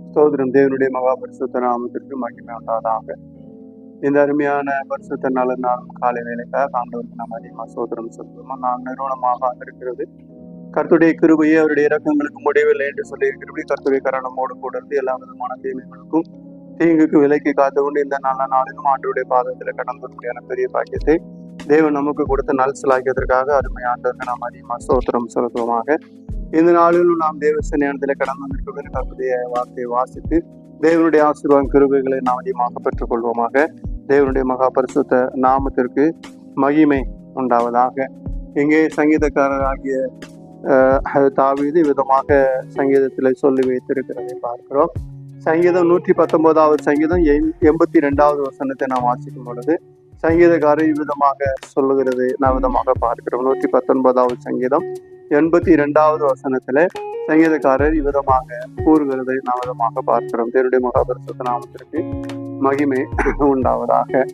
ஸ்தோத்திரம். தேவனுடைய மகா பரிசுத்த நாமத்திற்கு மகிமை உண்டாதாக. இந்த அருமையான பரிசுத்த நல்ல நாளும் காலை வேலைக்காக ஆண்டவருக்கு நாம் அதிகமாக சோதரம் சொல்லுவோமா. நாம் நிறுவனமாக இருக்கிறது கர்த்தருடைய கிருபையை அவருடைய இறக்கங்களுக்கு முடிவில்லை என்று சொல்லி இருக்கிறபடி கர்த்தருடைய கரணமோடு கூட இருந்து எல்லா விதமான தீமைகளுக்கும் தீங்குக்கு விலைக்கு காத்து கொண்டு இந்த நல்ல நாளிலும் ஆண்டவருடைய பாதத்தில் கடந்ததுக்கான பெரிய பாக்கியத்தை தேவன் நமக்கு கொடுத்த நல்சலாக்கியதற்காக அருமை ஆண்டவருக்கு நாம் அதிகமாக சோத்திரம் செலுத்துவோமாக. இந்த நாளிலும் நாம் தேவ சன்னிதானத்தில் கடந்து வந்திருக்கிற கர்த்தருடைய வார்த்தையை வாசித்து தேவனுடைய ஆசீர்வாதம் கிருபைகளை நாம் அதிகமாக பெற்றுக்கொள்வோமாக. தேவனுடைய மகா பரிசுத்த நாமத்திற்கு மகிமை உண்டாவதாக. இங்கே சங்கீதக்காரராகிய தாவீது விதமாக சங்கீதத்தில் சொல்லி வைத்திருக்கிறதை பார்க்கிறோம். சங்கீதம் 119வது சங்கீதம் 82வது வசனத்தை நாம் வாசிக்கும் பொழுது சங்கீதக்காரர் விதமாக சொல்லுகிறது நாம் விதமாக பார்க்கிறோம். 119வது சங்கீதம் 82வது வசனத்துல சங்கீதக்காரர் விதமாக கூறுகிறதை நாம் விதமாக பார்க்கிறோம். தேவனுடைய மகா பரிசுத்த நாமத்திற்கு மகிமை உண்டாவதாக.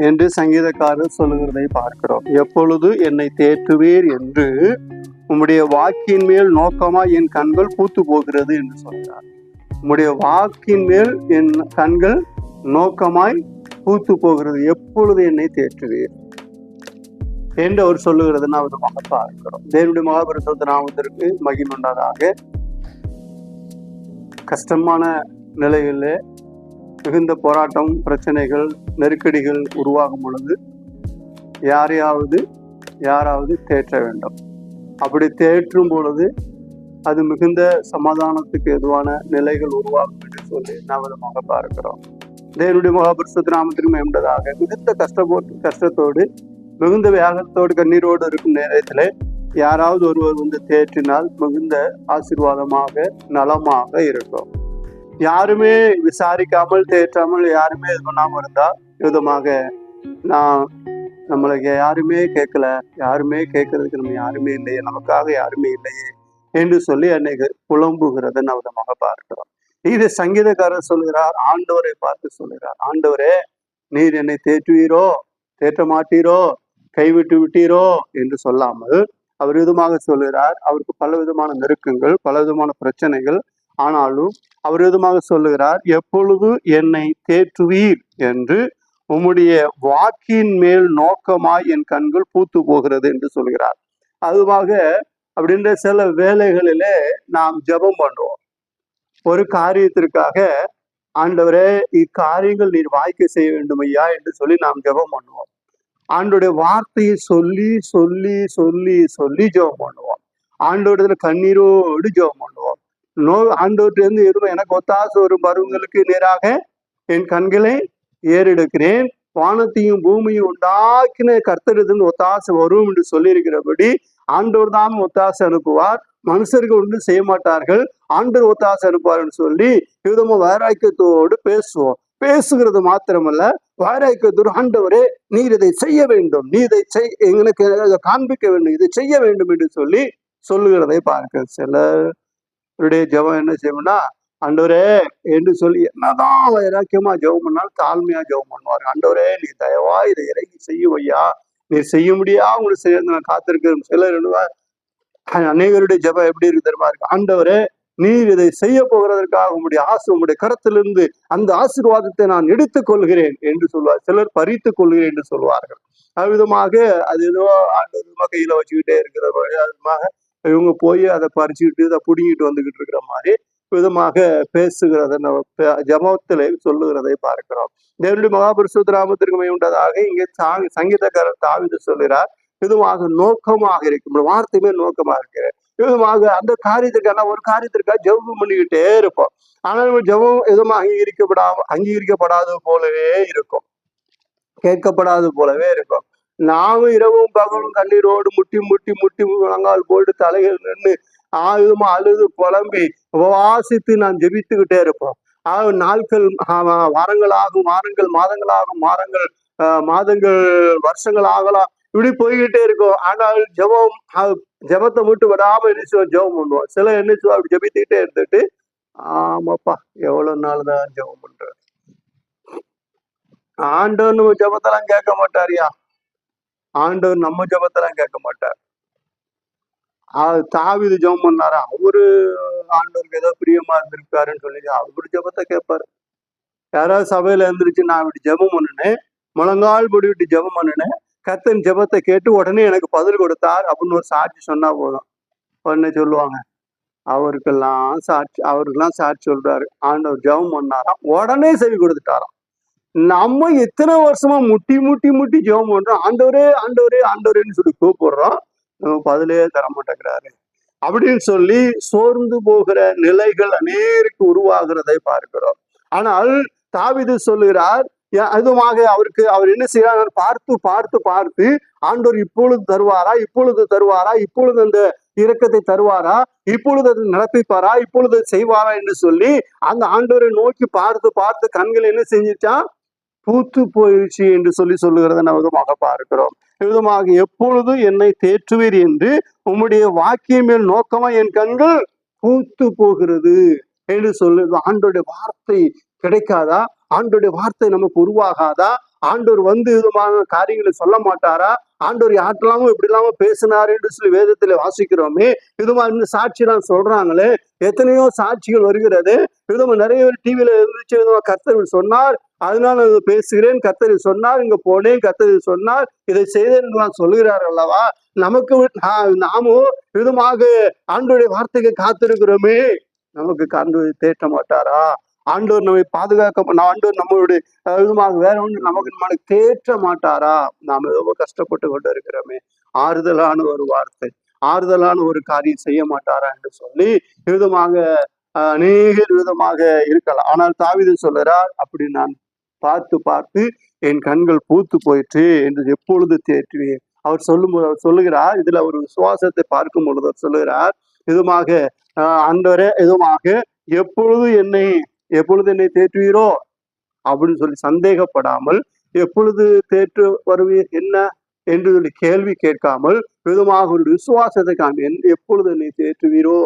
என்று சங்கீதக்காரர் சொல்லுகிறதை பார்க்கிறோம். எப்பொழுது என்னை தேற்றுவீர் என்று உம்முடைய வாக்கின் மேல் நோக்கமாய் என் கண்கள் பூத்து போகிறது என்று சொல்கிறார். உம்முடைய வாக்கின் மேல் என் கண்கள் நோக்கமாய் பூத்து போகிறது. எப்பொழுது என்னை தேற்றுவீர் என்று அவர் சொல்லுகிறது நான் விதமாக பார்க்கிறோம். தேவனுடைய மகாபரிசுத்த நாமத்திற்கு மகிமுண்டாதாக. கஷ்டமான நிலைகளில் மிகுந்த போராட்டம், பிரச்சனைகள், நெருக்கடிகள் உருவாகும் பொழுது யாராவது தேற்ற வேண்டும். அப்படி தேற்றும் பொழுது அது மிகுந்த சமாதானத்துக்கு எதுவான நிலைகள் உருவாகும் என்று சொல்லி நாம் விதமாக பார்க்கிறோம். தேவனுடைய மகாபரிசுத்த நாமத்திற்கு மேம்பட்டதாக மிகுந்த கஷ்டத்தோடு மிகுந்த வேகத்தோடு கண்ணீரோடு இருக்கும் நேரத்தில் யாராவது ஒருவர் வந்து தேற்றினால் மிகுந்த ஆசீர்வாதமாக நலமாக இருக்கும். யாருமே விசாரிக்காமல் தேற்றாமல் யாருமே இது பண்ணாமல் இருந்தா விதமாக நம்மளுக்கு யாருமே கேட்கல, யாருமே கேட்கறதுக்கு நம்ம யாருமே இல்லையே, நமக்காக யாருமே இல்லையே என்று சொல்லி அன்னைக்கு புலம்புகிறத நான் விதமாக பார்க்கிறோம். இது சங்கீதக்காரர் சொல்கிறார், ஆண்டவரை பார்த்து சொல்கிறார், ஆண்டவரே நீர் என்னை தேற்றுவீரோ, தேற்ற மாட்டீரோ, கைவிட்டு விட்டீரோ என்று சொல்லாமல் அவர் விதமாக சொல்கிறார். அவருக்கு பல விதமான நெருக்கங்கள், பல விதமான பிரச்சனைகள், ஆனாலும் அவர் விதமாக சொல்லுகிறார், எப்பொழுது என்னை தேற்றுவீர் என்று உம்முடைய வாக்கின் மேல் நோக்கமாய் என் கண்கள் பூத்து போகிறது என்று சொல்கிறார். அதுவாக அப்படின்ற சில வேலைகளிலே நாம் ஜெபம் பண்ணுவோம். ஒரு காரியத்திற்காக ஆண்டவரே இக்காரியங்கள் நீர் வாய்க்க செய்ய வேண்டும் ஐயா என்று சொல்லி நாம் ஜெபம் பண்ணுவோம். ஆண்டோடைய வார்த்தையை சொல்லி சொல்லி சொல்லி சொல்லி ஜெபம் பண்ணுவோம். ஆண்டோட கண்ணீரோடு ஜெபம் பண்ணுவோம். ஆண்டவற்றிலிருந்து எதுவும் எனக்கு ஒத்தாசை வரும் பருவங்களுக்கு நேராக என் கண்களை ஏறெடுக்கிறேன், வானத்தையும் பூமியும் உண்டாக்கின கர்த்தரிலிருந்து ஒத்தாசை வரும் என்று சொல்லியிருக்கிறபடி ஆண்டவர் தான் ஒத்தாசை அனுப்புவார், மனுஷர்கள் ஒன்றும் செய்ய மாட்டார்கள், ஆண்டவர் ஒத்தாசை அனுப்புவார்னு சொல்லி விதமா வைராக்கியத்தோடு பேசுவோம். பேசுகிறது மாத்திரமல்ல, வைராக்கியத்தோடு ஆண்டவரே நீர் இதை செய்ய வேண்டும், நீ இதை எங்களுக்கு காண்பிக்க வேண்டும், இதை செய்ய வேண்டும் என்று சொல்லி சொல்லுகிறதை பார்க்க சிலருடைய ஜெபம் என்ன செய்யணும்னா, ஆண்டவரே என்று சொல்லி என்னதான் வைராக்கியமா ஜெபம் பண்ணாலும் தாழ்மையா ஜெபம் பண்ணுவார். ஆண்டவரே நீ தயவா இதை இறங்கி செய்யும் ஐயா, நீ செய்ய முடியா உங்களுக்கு செய்ய நான் காத்திருக்கிறேன். சிலர் அநேகருடைய ஜெபம் எப்படி இருக்கு தெரியுமா இருக்கு, ஆண்டவரே நீர் இதை செய்ய போகிறதற்காக உங்களுடைய உங்களுடைய கரத்திலிருந்து அந்த ஆசீர்வாதத்தை நான் எடுத்துக் கொள்கிறேன் என்று சொல்வார். சிலர் பறித்துக் கொள்கிறேன் என்று சொல்வார்கள். அவ்விதமாக அது ஏதோ ஆண்டவருமா கையில வச்சுக்கிட்டே இருக்கிற விதமாக இவங்க போய் அதை பறிச்சுக்கிட்டு அதை புடுங்கிட்டு வந்துகிட்டு இருக்கிற மாதிரி விதமாக பேசுகிறத ஜபத்திலே சொல்லுகிறதை பார்க்கிறோம். தேவனுடைய மகாபரிசுத்த நாமத்திற்கு உண்டதாக இங்கே சங்கீதக்காரர் தாவீது சொல்கிறார், விதமாக நோக்கமாக இருக்கும் வார்த்தையுமே நோக்கமாக இருக்கிறேன். விதமாக அந்த காரியத்திற்கான ஒரு காரியத்திற்காக ஜெபம் பண்ணிக்கிட்டே இருப்போம். ஆனால் ஜெபம் எதுவும் அங்கீகரிக்கப்படாதது போலவே இருக்கும், கேட்கப்படாதது போலவே இருக்கும். நாமும் இரவும் பகலும் கண்ணீரோடு முட்டி முட்டி முட்டி முழங்கால் போட்டு தலைகள் நின்று ஆயுதமா அழுது புலம்பி உபவாசித்து நான் ஜெபித்துக்கிட்டே இருப்போம். நாட்கள் வாரங்களாகும், வாரங்கள் மாதங்களாகும், மாதங்கள் வருஷங்கள் ஆகலாம், இப்படி போய்கிட்டே இருக்கும். ஆனால் ஜெபத்தை மட்டும் விடாம என்ன ஜெபம் பண்ணுவோம். சில என்ன அப்படி ஜெபித்துக்கிட்டே இருந்துட்டு ஆமாப்பா எவ்வளவு நாள் தான் ஜெபம் பண்ற, ஆண்டவன் ஜெபத்தெல்லாம் கேட்க மாட்டாரியா, ஆண்டவர் நம்ம ஜெபத்தெல்லாம் கேட்க மாட்டார். தாவீது ஜெபம் பண்ணாரு, அவரு ஆண்டவருக்கு ஏதோ பிரியமா இருந்திருக்காருன்னு சொல்லி அவரு ஜெபத்தை கேட்பாரு. யாராவது சபையில எழுந்திருச்சு, நான் இப்படி ஜெபம் பண்ணினேன், முழங்கால் விட்டு ஜெபம் பண்ணினேன், கர்த்தர் ஜெபத்தை கேட்டு உடனே எனக்கு பதில் கொடுத்தார் அப்படின்னு ஒரு சாட்சி சொன்னா போதும். உடனே சொல்லுவாங்க, அவருக்கெல்லாம் சாட்சி சொல்றாரு, ஆண்டவர் ஜெபம் பண்ணாராம், உடனே செவி கொடுத்துட்டாராம். நம்ம எத்தனை வருஷமா முட்டி முட்டி முட்டி ஜெபம் பண்றோம், ஆண்டவரே ஆண்டவரே ஆண்டவரேன்னு சொல்லி கூப்பிடுறோம், நம்ம பதிலே தர மாட்டேங்கிறாரு அப்படின்னு சொல்லி சோர்ந்து போகிற நிலைகள் அநேருக்கு உருவாகிறதை பார்க்கிறோம். ஆனால் தாவீது சொல்லுகிறார், அதுமாக அவர் என்ன செய்யறார், பார்த்து பார்த்து பார்த்து ஆண்டவர் இப்பொழுது தருவாரா, இப்பொழுது தருவாரா, இப்பொழுது அந்த இரக்கத்தை தருவாரா, இப்பொழுது அதை நடப்பிப்பாரா, இப்பொழுது செய்வாரா என்று சொல்லி அந்த ஆண்டவரை நோக்கி பார்த்து பார்த்து கண்கள் என்ன செஞ்சிச்சான், பூத்து போயிருச்சு என்று சொல்லி சொல்லுகிறத நம்ம விதமாக பார்க்கிறோம். விதமாக எப்பொழுது என்னை தேற்றுவீர் என்று உம்முடைய வாக்கியம் மேல் நோக்கமா என் கண்கள் பூத்து போகிறது என்று சொல்லு. ஆண்டோடைய வார்த்தை கிடைக்காதா, ஆண்டோடைய வார்த்தை நமக்கு உருவாகாதா, ஆண்டவர் விதமான காரியங்களை சொல்ல மாட்டாரா, ஆண்டவர் யார்ட்டெல்லாமோ இப்படி இல்லாம பேசினாரு என்று சொல்லி வேதத்துல வாசிக்கிறோமே, விதமா இந்த சாட்சி எல்லாம் சொல்றாங்களே, எத்தனையோ சாட்சிகள் வருகிறது. விதமா நிறைய பேர் டிவியில இருந்துச்சு, விதமா கர்த்தர் சொன்னார் அதனால பேசுகிறேன், கர்த்தர் சொன்னார், இங்க போனேன், கர்த்தர் சொன்னார், இதை செய்தேன் சொல்லுகிறார் அல்லவா. நமக்கு நாமும் விதமாக ஆண்டோடைய வார்த்தைக்கு காத்திருக்கிறோமே, நமக்கு கண்டு தேற்ற மாட்டாரா? ஆண்டவர் நம்மை பாதுகாக்க, ஆண்டவர் நம்மளுடைய விதமாக வேற ஒன்று நமக்கு தேற்ற மாட்டாரா? நாம எவ்வளவு கஷ்டப்பட்டு கொண்டு இருக்கிறோமே, ஆறுதலான ஒரு வார்த்தை, ஆறுதலான ஒரு காரியம் செய்ய மாட்டாரா என்று சொல்லி விதமாக அநேக விதமாக இருக்கலாம். ஆனால் தாவீது சொல்லுறார், அப்படி நான் பார்த்து பார்த்து என் கண்கள் பூத்து போயிற்று என்று எப்பொழுது தேற்றுவேன். அவர் சொல்லும்போது அவர் சொல்லுகிறார், இதுல ஒரு விசுவாசத்தை பார்க்கும் பொழுது அவர் சொல்லுகிறார், விதமாக ஆண்டவரே விதமாக எப்பொழுது என்னை தேற்றுவீரோ அப்படின்னு சொல்லி சந்தேகப்படாமல், எப்பொழுது தேற்று வருவீர் என்ன என்று சொல்லி கேள்வி கேட்காமல் விதமாக ஒரு விசுவாசத்தை காண்பேன். எப்பொழுது என்னை தேற்றுவீரோ,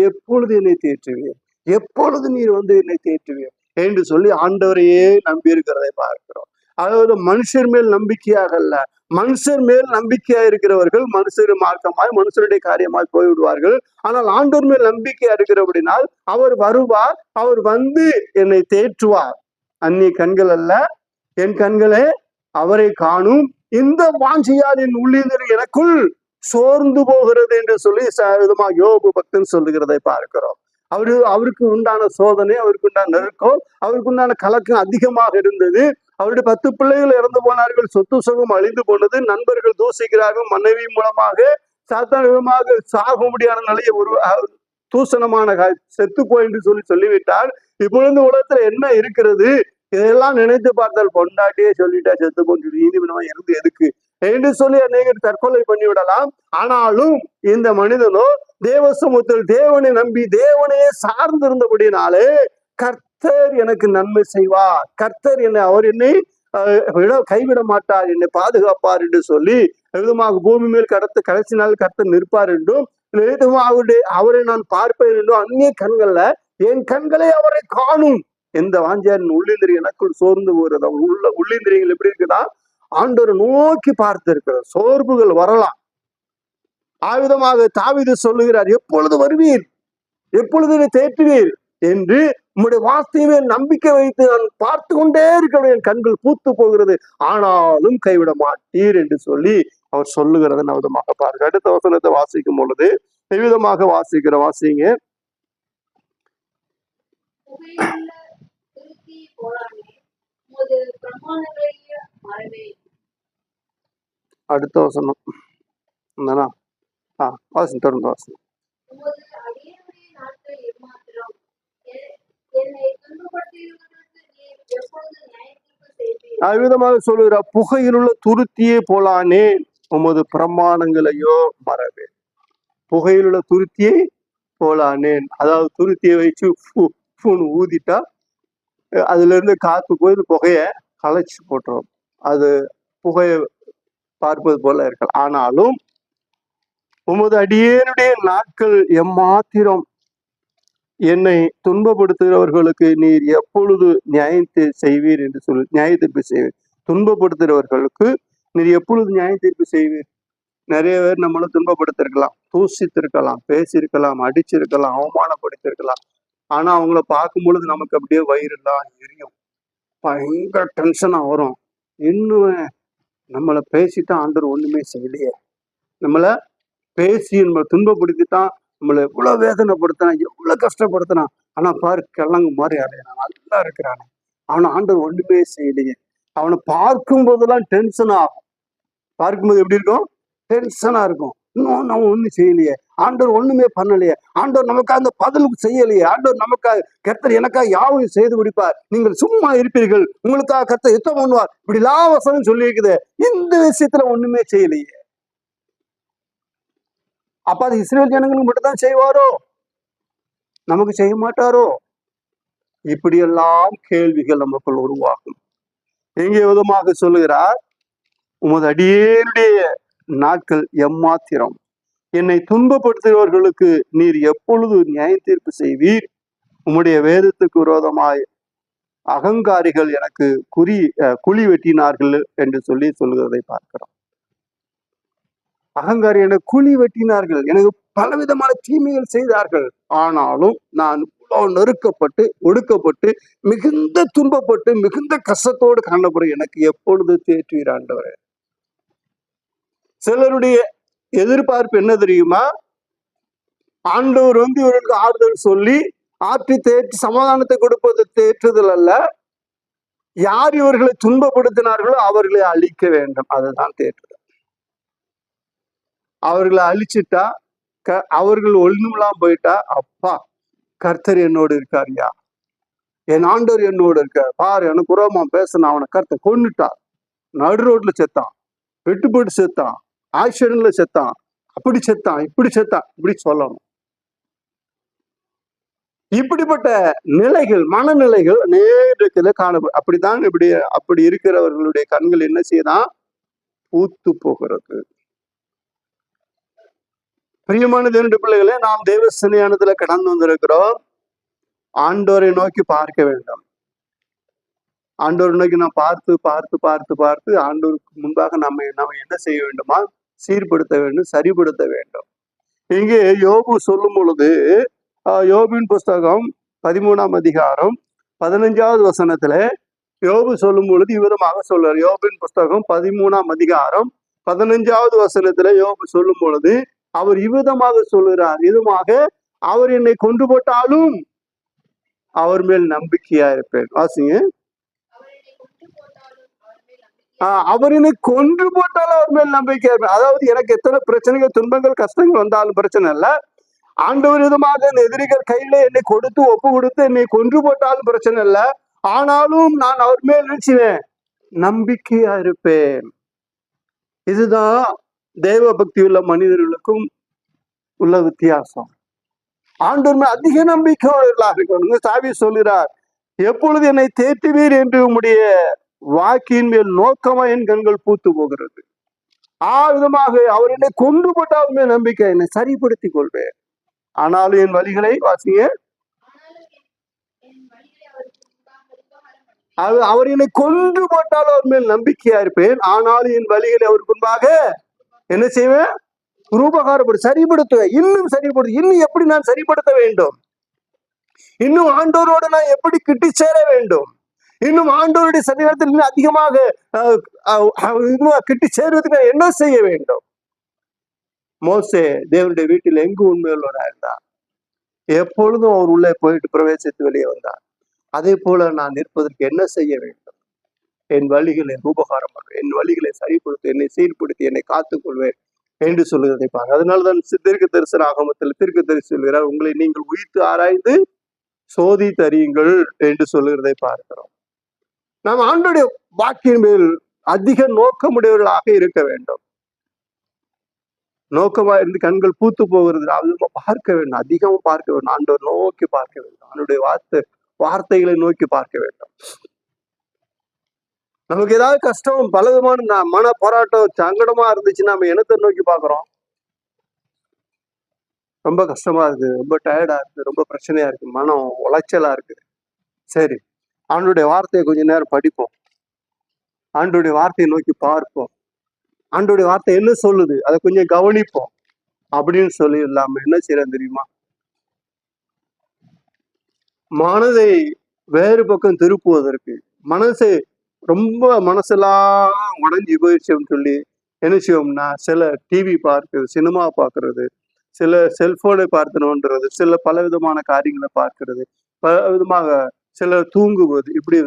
எப்பொழுது என்னை தேற்றுவீர், எப்பொழுது நீர் என்னை தேற்றுவீர் என்று சொல்லி ஆண்டவரையே நம்பி இருக்கிறதை பார்க்கிறோம். அதாவது மனுஷர் மேல் நம்பிக்கையாக அல்ல, மனுஷர் மேல் நம்பிக்கையா இருக்கிறவர்கள் மனுஷர் மார்க்கமாய் மனுஷருடைய காரியமாய் போய்விடுவார்கள். ஆனால் ஆண்டவர் மேல் நம்பிக்கையா இருக்கிறபடினால் அவர் வருவார், அவர் என்னை தேற்றுவார். அந்நிய கண்கள் அல்ல, என் கண்களே அவரை காணும், இந்த வாஞ்சியால் என் உள்ளிருந்த எனக்குள் சோர்ந்து போகிறது என்று சொல்லி விதமாக யோபு பக்தன் சொல்லுகிறதை பார்க்கிறோம். அவருக்கு உண்டான சோதனை, அவருக்கு உண்டான நெருக்கம், அவருக்கு உண்டான கலக்கம் அதிகமாக இருந்தது. அவருடைய 10 பிள்ளைகள் இறந்து போனார்கள், சொத்து சுகம் அழிந்து போனது, நண்பர்கள் தூசிக்கிறார்கள், மனைவி மூலமாக சாத்தான விதமாக சாக முடியாத நிலையை ஒரு தூசணமான செத்து போய் என்று சொல்லிவிட்டார். இப்பொழுது உலகத்துல என்ன இருக்கிறது, இதெல்லாம் நினைத்து பார்த்தால் பொண்டாட்டியே சொல்லிட்டா செத்து போன்று நீதிமன்றமா இருந்து எதுக்கு என்று சொல்லி அநேகர் தற்கொலை பண்ணிவிடலாம். ஆனாலும் இந்த மனிதனோ தேவசமூகத்தில் தேவனை நம்பி தேவனையே சார்ந்திருந்தபடினாலே கர்த்தர் எனக்கு நன்மை செய்வார், கர்த்தர் என்னை கைவிட மாட்டார், என்னை பாதுகாப்பார் என்று சொல்லி விதமாக பூமி மேல் கடைசி நாள் கர்த்தர் நிற்பார் என்றும், அவரை நான் பார்ப்பேன் என்றும், அந்நிய கண்கள்ல என் கண்களே அவரை காணும், எந்த வாஞ்சியாரின் உள்ளிந்திரி எனக்குள் சோர்ந்து போகிறது. அவர் உள்ளிந்திரியங்கள் எப்படி இருக்குதா, ஆண்டவரை நோக்கி பார்த்து இருக்கிற சோர்வுகள் வரலாம். ஆயுதமாக தாவீது சொல்லுகிறார், எப்பொழுது வருவீர், எப்பொழுது தேற்றுவீர் என்று உம்முடைய வார்த்தையுமே நம்பிக்கை வைத்து நான் பார்த்து கொண்டே இருக்கிற என் கண்கள் பூத்து போகிறது, ஆனாலும் கைவிட மாட்டீர் என்று சொல்லி அவர் சொல்லுகிறத நவதமாக பாருங்க. அடுத்த வசனத்தை வாசிக்கும் பொழுது விதமாக வாசிங்க. அடுத்த வசனம் தொடர்ந்து வாசனம். அவ்விதமாக சொல்லுகிறார், புகையிலுள்ள துருத்தியே போலானேன், உமது பிரமாணங்களையோ மறவேன். புகையிலுள்ள துருத்தியை போலானேன், அதாவது துருத்தியை வச்சு ஊதிட்டா அதுல இருந்து காத்து போய் புகைய களைச்சு போட்டுரும், அது புகையை பார்ப்பது போல இருக்கலாம். ஆனாலும் உமது அடியேனுடைய நாட்கள் எம்மாத்திரம், என்னை துன்பப்படுத்துகிறவர்களுக்கு நீர் எப்பொழுது நியாயத்தை செய்வீர் என்று சொல்லி, நியாயத்திற்கு செய்வீர், துன்பப்படுத்துகிறவர்களுக்கு நீர் எப்பொழுது நியாய தீர்ப்பு செய்வீர்? நிறைய பேர் நம்மளை துன்பப்படுத்திருக்கலாம், தூசித்திருக்கலாம், பேசியிருக்கலாம், அடிச்சிருக்கலாம், அவமானப்படுத்திருக்கலாம். ஆனா அவங்கள பார்க்கும் பொழுது நமக்கு அப்படியே வயிறுலாம் எரியும், பயங்கர டென்ஷனா வரும். இன்னும் நம்மளை பேசித்தான் ஆண்டவர் ஒண்ணுமே செய்யலையே, நம்மளை பேசி நம்ம துன்பப்படுத்தித்தான், நம்மளை எவ்வளவு வேதனைப்படுத்தினான், எவ்வளவு கஷ்டப்படுத்தினான். ஆனா பாரு கிழங்கு மாதிரி அடையிறான், நல்லா இருக்கிறானே, அவனை ஆண்டவர் ஒண்ணுமே செய்யலையே. அவனை பார்க்கும் போதெல்லாம் டென்ஷன் ஆகும். பார்க்கும்போது எப்படி இருக்கும்? டென்ஷனா இருக்கும். இன்னும் நம்ம ஒண்ணும் செய்யலையே, ஆண்டவர் ஒண்ணுமே பண்ணலையே, ஆண்டவர் நமக்காக அந்த பதிலுக்கு செய்யலையே, ஆண்டவர் நமக்காக கர்த்தர் எனக்காக யாவையும் செய்து முடிப்பார், நீங்கள் சும்மா இருப்பீர்கள், உங்களுக்காக கர்த்தர் யுத்தம் பண்ணுவார், இப்படி எல்லா வசனம் சொல்லி இருக்குது. இந்த விஷயத்துல ஒண்ணுமே செய்யலையே. அப்ப அது இஸ்ரேல் ஜனங்களுக்கு மட்டும்தான் செய்வாரோ, நமக்கு செய்ய மாட்டாரோ? இப்படியெல்லாம் கேள்விகள் நமக்குள் உருவாகும். எங்கே விதமாக சொல்லுகிறார், உமது அடியேனுடைய நாட்கள் எம்மாத்திரம், என்னை துன்பப்படுத்துகிறவர்களுக்கு நீர் எப்பொழுது நியாய தீர்ப்பு செய்வீர்? உம்முடைய வேதத்துக்கு விரோதமாய் அகங்காரிகள் எனக்கு குழி வெட்டினார்கள் என்று சொல்லுகிறதை பார்க்கிறோம். அகங்காரி எனக்கு குழி வெட்டினார்கள், எனக்கு பலவிதமான தீமைகள் செய்தார்கள், ஆனாலும் நான் நெருக்கப்பட்டு ஒடுக்கப்பட்டு மிகுந்த துன்பப்பட்டு மிகுந்த கஷ்டத்தோடு காணப்படுற எனக்கு எப்பொழுது தேற்றுவீர் ஆண்டவரே? சிலருடைய எதிர்பார்ப்பு என்ன தெரியுமா? ஆண்டவர் இவர்களுக்கு ஆறுதல் சொல்லி ஆற்றி தேற்றி சமாதானத்தை கொடுப்பது தேற்றுதல் அல்ல, யார் இவர்களை துன்பப்படுத்தினார்களோ அவர்களை அழிக்க வேண்டும், அதுதான் தேற்றுதல். அவர்களை அழிச்சிட்டா, அவர்கள் ஒண்ணுமெல்லாம் போயிட்டா, அப்பா கர்த்தர் என்னோடு இருக்காருயா, என் ஆண்டவர் என்னோடு இருக்கார் பாரு, எனக்கு உரமா பேசின அவனை கர்த்தர் கொன்னுட்டார், நடு ரோட்ல செத்தான், வெட்டுப்பட்டு செத்தான், ஆக்சிடென்ட்ல செத்தான், அப்படி செத்தான், இப்படி செத்தான், இப்படி சொல்லணும். இப்படிப்பட்ட நிலைகள், மனநிலைகள் நேரத்துல காணப்படும். அப்படித்தான் அப்படி இருக்கிறவர்களுடைய கண்கள் என்ன செய்யலாம்? பூத்து போகிறது. பிரியமான தேவனுடைய பிள்ளைகளே, நாம் தேவ சன்னிதானத்துல கடந்து வந்திருக்கிறோம். ஆண்டவரை நோக்கி பார்க்க வேண்டும். ஆண்டவரை நோக்கி நாம் பார்த்து பார்த்து பார்த்து பார்த்து ஆண்டவருக்கு முன்பாக நம்ம என்ன செய்ய வேண்டுமா? சீர்படுத்த வேண்டும், சரிபடுத்த வேண்டும். இங்கே யோபு சொல்லும் பொழுது, யோபின் புஸ்தகம் 13ஆம் அதிகாரம் 15வது வசனத்துல யோபு சொல்லும் பொழுது இவ்விதமாக சொல்றார். யோபின் புஸ்தகம் 13ஆம் அதிகாரம் 15வது வசனத்துல யோபு சொல்லும் பொழுது அவர் இவ்விதமாக சொல்லுகிறார், இதுமாக அவர் என்னை கொண்டு போட்டாலும் அவர் மேல் நம்பிக்கையா இருப்பேன். வாசிங்க. அவர் என்னை கொன்று போட்டாலும் அவர் மேல் நம்பிக்கையா இருப்பேன். அதாவது எனக்கு எத்தனை பிரச்சனைகள், துன்பங்கள், கஷ்டங்கள் வந்தாலும் பிரச்சனை இல்லை, ஆண்டவர் விதமாக அந்த எதிரிகள் கையில என்னை கொடுத்து ஒப்பு கொடுத்து என்னை கொன்று போட்டாலும் பிரச்சனை இல்லை, ஆனாலும் நான் அவர் மேல் நினைச்சுவேன், நம்பிக்கையா இருப்பேன். இதுதான் தேவ பக்தி உள்ள மனிதர்களுக்கும் உள்ள வித்தியாசம். ஆண்டவர் மேல் அதிக நம்பிக்கை இருக்கணும். சாவி சொல்கிறார், எப்பொழுது என்னை தேற்றுவீர் என்று உம்முடைய வாக்கின் மேல் நோக்கமா என் கண்கள் பூத்து போகிறது. விதமாக அவர் என்னை கொண்டு போட்டாலுமே நம்பிக்கை, என்னை சரிப்படுத்திக் கொள்வேன். ஆனாலும் என் வழிகளை வாசிங்க, அவர் என்னை கொன்று போட்டாலும் அவர் மேல் நம்பிக்கையா இருப்பேன், ஆனாலும் என் வழிகளை அவருக்கு முன்பாக என்ன செய்வேன்? ரூபகாரப்படு, சரிப்படுத்துவேன், இன்னும் சரிப்படுத்து. இன்னும் எப்படி நான் சரிப்படுத்த வேண்டும்? இன்னும் ஆண்டோரோட நான் எப்படி கிட்டி சேர வேண்டும்? இன்னும் ஆண்டோருடைய சன்னிதானத்தில் இன்னும் அதிகமாக கிட்டி சேருவதற்கு என்ன செய்ய வேண்டும்? மோசே தேவனுடைய வீட்டில் எங்கு உண்மையுள்ளவராக இருந்தார், எப்பொழுதும் அவர் உள்ளே போயிட்டு பிரவேசித்து வெளியே வந்தார். அதே போல நான் நிற்பதற்கு என்ன செய்ய வேண்டும்? என் வழிகளை ரூபகாரம் பண்ணுவேன், என் வழிகளை சரிப்படுத்தி, என்னை சீர்படுத்தி, என்னை காத்துக்கொள்வேன் என்று சொல்லுவதை பாருங்க. அதனால்தான் தீர்க்க தரிசன ஆகமத்தில் தீர்க்க தரிசி சொல்கிறார், உங்களை நீங்கள் உயிர்த்து ஆராய்ந்து சோதி தரியுங்கள் என்று சொல்லுகிறதை பார்க்கிறோம். நாம் ஆண்டோடைய வாக்கின் மேல் அதிக நோக்கமுடையவர்களாக இருக்க வேண்டும். நோக்கமா இருந்து கண்கள் பூத்து போகிறது, பார்க்க வேண்டும், அதிகமா பார்க்க வேண்டும், ஆண்டவர் நோக்கி பார்க்க வேண்டும், அவனுடைய வார்த்தைகளை நோக்கி பார்க்க வேண்டும். நமக்கு ஏதாவது கஷ்டம், பலவிதமான மன போராட்டம், சங்கடமா இருந்துச்சுன்னா நம்ம என்னத்தை நோக்கி பார்க்கிறோம்? ரொம்ப கஷ்டமா இருக்கு, ரொம்ப டயர்டா இருக்கு, ரொம்ப பிரச்சனையா இருக்கு, மனம் உளைச்சலா இருக்கு. சரி, ஆண்டோடைய வார்த்தையை கொஞ்ச நேரம் படிப்போம், ஆண்டோடைய வார்த்தையை நோக்கி பார்ப்போம். ஆண்டோடைய வார்த்தை என்ன சொல்லுது, அதை கொஞ்சம் கவனிப்போம் அப்படின்னு சொல்லி இல்லாம என்ன செய்யறது தெரியுமா? மனதை வேறு பக்கம் திருப்புவதற்கு, மனசை ரொம்ப மனசெல்லாம் உடஞ்சி போயிடுச்சுன்னு சொல்லி என்ன செய்வோம்னா, சில டிவி பார்க்கிறது, சினிமா பார்க்கறது, சில செல்போனை பார்த்து சில பல விதமான காரியங்களை பார்க்கிறது, பல விதமாக சிலர் தூங்குவது, இப்படி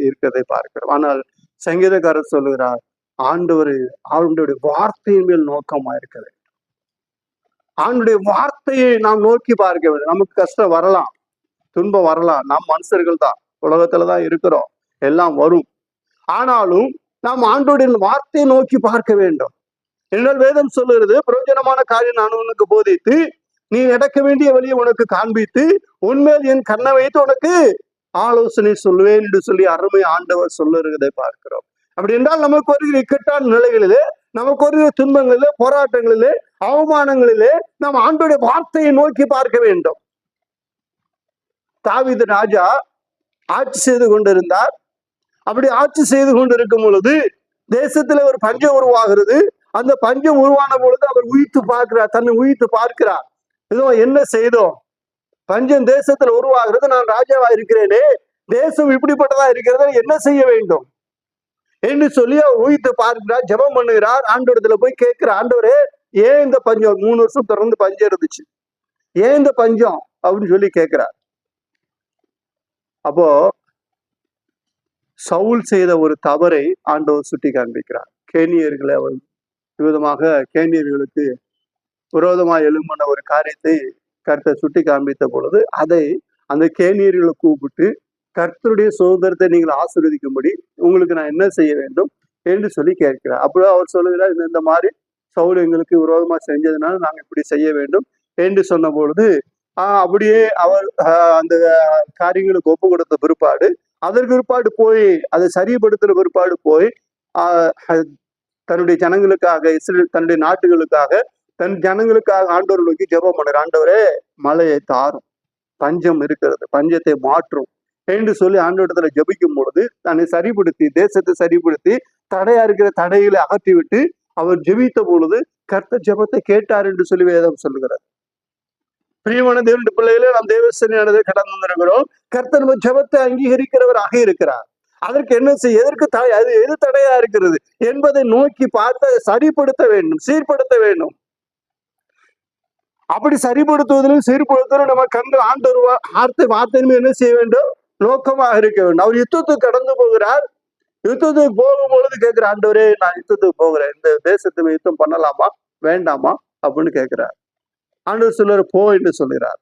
இருக்கிறதை பார்க்கிறோம். ஆனால் சங்கீதக்காரர் சொல்லுகிறார், ஆண்டவர் அவருடைய வார்த்தையின் மேல் நோக்கமா இருக்கிறது. ஆண்டுடைய வார்த்தையை நாம் நோக்கி பார்க்க வேண்டும். நமக்கு கஷ்டம் வரலாம், துன்பம் வரலாம், நாம் மனுஷர்கள் தான், உலகத்துலதான் இருக்கிறோம், எல்லாம் வரும். ஆனாலும் நாம் ஆண்டோடைய வார்த்தையை நோக்கி பார்க்க வேண்டும். என்றால் வேதம் சொல்லுகிறது, பிரயோஜனமான காரியம் நான் உனக்கு போதித்து, நீ நடக்க வேண்டிய வழியை உனக்கு காண்பித்து, உன்மேல் என் கண்ணை வைத்து உனக்கு ஆலோசனை சொல்லுவேன் என்று சொல்லி அருமை ஆண்டவர் சொல்லுறதை பார்க்கிறோம். அப்படி என்றால் நமக்கு வருகிற இக்கட்டான நிலைகளிலே, நமக்கு வருகிற துன்பங்களிலே, போராட்டங்களிலே, அவமானங்களிலே நாம் ஆண்டோடைய வார்த்தையை நோக்கி பார்க்க வேண்டும். தாவீது ராஜா ஆட்சி செய்து கொண்டிருந்தார். அப்படி ஆட்சி செய்து கொண்டிருக்கும் பொழுது தேசத்துல ஒரு பஞ்சம் உருவாகிறது. அந்த பஞ்சம் உருவான பொழுது அவர் உயிர்த்து பார்க்கிறார், தன்னை உயிர்த்து பார்க்கிறார். இதோ என்ன செய்தோம், பஞ்சம் தேசத்துல உருவாகிறது, நான் ராஜாவா இருக்கிறேனே, தேசம் இப்படிப்பட்டதா இருக்கிறது, என்ன செய்ய வேண்டும் என்று சொல்லி அவர் உயிர்த்து பார்க்கிறார், ஜெபம் பண்ணுகிறார், ஆண்டவரத்துல போய் கேட்கிற, ஆண்டவரே ஏன் இந்த பஞ்சம், 3 வருஷம் தொடர்ந்து பஞ்சம் இருந்துச்சு, ஏன் இந்த பஞ்சம் அப்படின்னு சொல்லி கேட்கிறார். அப்போ சவுல் செய்த ஒரு தவறை ஆண்டவர் சுட்டி காண்பிக்கிறார். கேனியர்களை அவர் விதமாக கேனியர்களுக்கு விரோதமாக எழும்பின ஒரு காரியத்தை கர்த்தர் சுட்டி காண்பித்த பொழுது அதை அந்த கேனியர்களை கூப்பிட்டு, கர்த்தருடைய சுதந்திரத்தை நீங்கள் ஆசீர்வதிக்கும்படி உங்களுக்கு நான் என்ன செய்ய வேண்டும் என்று சொல்லி கேட்கிறார். அப்போ அவர் சொல்லுகிறார், இந்த மாதிரி சவுல் எங்களுக்கு விரோதமா செஞ்சதுனால நாங்கள் இப்படி செய்ய வேண்டும் என்று சொன்ன பொழுது அப்படியே அவர் அந்த காரியங்களுக்கு ஒப்பு கொடுத்த பிற்பாடு, அதற்கு பிற்பாடு போய் அதை சரிப்படுத்துற பிற்பாடு போய் தன்னுடைய ஜனங்களுக்காக, இஸ்ரேல் தன்னுடைய நாட்டுகளுக்காக, தன் ஜனங்களுக்காக ஆண்டவர் நோக்கி ஜெபம் பண்ணார். ஆண்டவரே மழையை தாரும், பஞ்சம் இருக்கிறது, பஞ்சத்தை மாற்றும் என்று சொல்லி ஆண்டவரிடத்துல ஜெபிக்கும் பொழுது தன்னை சரிப்படுத்தி, தேசத்தை சரிப்படுத்தி, தடையா இருக்கிற தடைகளை அகற்றி விட்டு அவர் ஜெபித்த பொழுது கர்த்தர் ஜெபத்தை கேட்டார் என்று சொல்லி வேதம் சொல்லுகிறார். பிரியமான தேவனுடைய பிள்ளைகளே, நாம் தேவசனையானதை கடந்து வந்திருக்கிறோம். கர்த்தர் நம்ம ஜெபத்தை அங்கீகரிக்கிறவராக இருக்கிறார். அதற்கு என்ன செய்ய, எதற்கு அது எது தடையா இருக்கிறது என்பதை நோக்கி பார்த்து அதை சரிப்படுத்த வேண்டும், சீர்படுத்த வேண்டும். அப்படி சரிப்படுத்துவதிலும் சீர்படுத்துவதிலும் நம்ம கண்கள் ஆண்டவர் வார்த்தையுமே என்ன செய்ய வேண்டும், நோக்கமாக இருக்க வேண்டும். அவர் யுத்தத்துக்கு கடந்து போகிறார். யுத்தத்துக்கு போகும் பொழுது கேட்கிற, ஆண்டவரே நான் யுத்தத்துக்கு போகிறேன், இந்த தேசத்துக்கு யுத்தம் பண்ணலாமா வேண்டாமா அப்படின்னு கேட்கிறார். ஆண்டவர் சொல்லுற போ என்று சொல்லுகிறார்.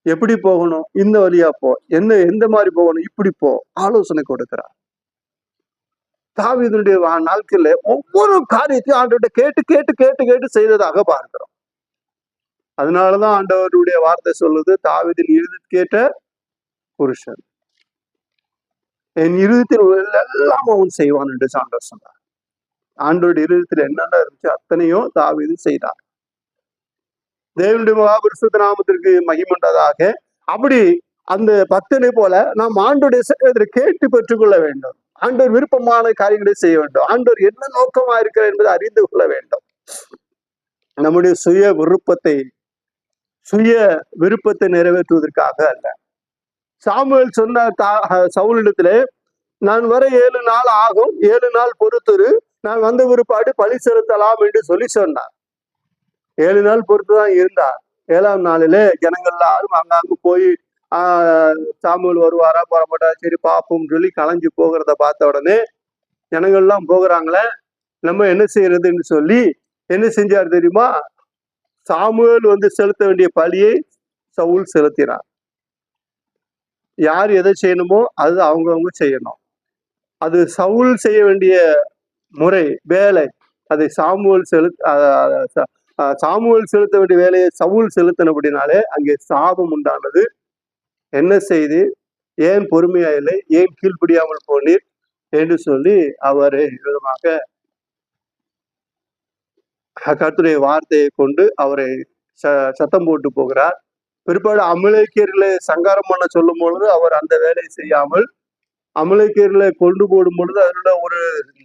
எப்படி போகணும், இந்த வழியா போ, எந்த மாதிரி போகணும், இப்படி போ, ஆலோசனை கொடுக்கிறார். தாவீதுடைய நாட்கள்ல ஒவ்வொரு காரியத்தையும் ஆண்டவர்கிட்ட கேட்டு கேட்டு கேட்டு கேட்டு செய்ததாக பார்க்கிறோம். அதனாலதான் ஆண்டவருடைய வார்த்தை சொல்லுது, தாவீதின் இறுதியில் கேட்ட புருஷன், என் இறுதியில் எல்லாம் அவன் செய்வான் என்று ஆண்டவர் சொன்னார். ஆண்டவருடைய இறுதியில் என்னென்ன இருந்துச்சு அத்தனையும் தாவீது செய்தார். தேவனுடைய மகாபரிசுத்த நாமத்திற்கு மகிமையுண்டதாக. அப்படி அந்த பக்தனை போல நாம் ஆண்டோடைய கேட்டு பெற்றுக்கொள்ள வேண்டும். ஆண்டவர் விருப்பமான காரியங்களை செய்ய வேண்டும். ஆண்டவர் என்ன நோக்கமா இருக்கிறார் என்பதை அறிந்து கொள்ள வேண்டும். நம்முடைய சுய விருப்பத்தை நிறைவேற்றுவதற்காக அல்ல. சாமுவேல் சொன்ன சவுலிடத்திலே, நான் வர 7 நாள் ஆகும், 7 நாள் பொறுத்துரு, நான் வந்த பிற்பாடு பழி செலுத்தலாம் என்று சொல்லி சொன்னார். 7 நாள் பொறுத்துதான் இருந்தார். 7ஆம் நாளிலே ஜனங்கள் எல்லாரும் அங்காங்கு போய் சாமுவேல் வருவாரா போறமாட்டா, சரி பார்ப்போம் சொல்லி கலைஞ்சு போகிறத பார்த்த உடனே ஜனங்கள்லாம் போகிறாங்களே, நம்ம என்ன செய்யறதுன்னு சொல்லி என்ன செஞ்சார் தெரியுமா, சாமுவேல் செலுத்த வேண்டிய பழியை சவுல் செலுத்தினார். யார் எதை செய்யணுமோ அது அவங்கவுங்க செய்யணும். அது சவுல் செய்ய வேண்டிய முறை, வேலை, அதை சாமுவேல் செலுத்த வேண்டிய வேலையை சவுல் செலுத்தினபடினாலே அங்கே சாபம் உண்டானது. என்ன செய்து, ஏன் பொறுமையா இல்லை, ஏன் கீழ்ப்படியாமல் போனீர் என்று சொல்லி அவரை விதமாக கர்த்தருடைய வார்த்தையை கொண்டு அவரை சத்தம் போட்டு போகிறார். பிற்பாடு அமலேக்கியர்களை சங்காரம் பண்ண சொல்லும் பொழுது அவர் அந்த வேலையை செய்யாமல் அமலேக்கியர்களை கொண்டு போடும் பொழுது அதோட ஒரு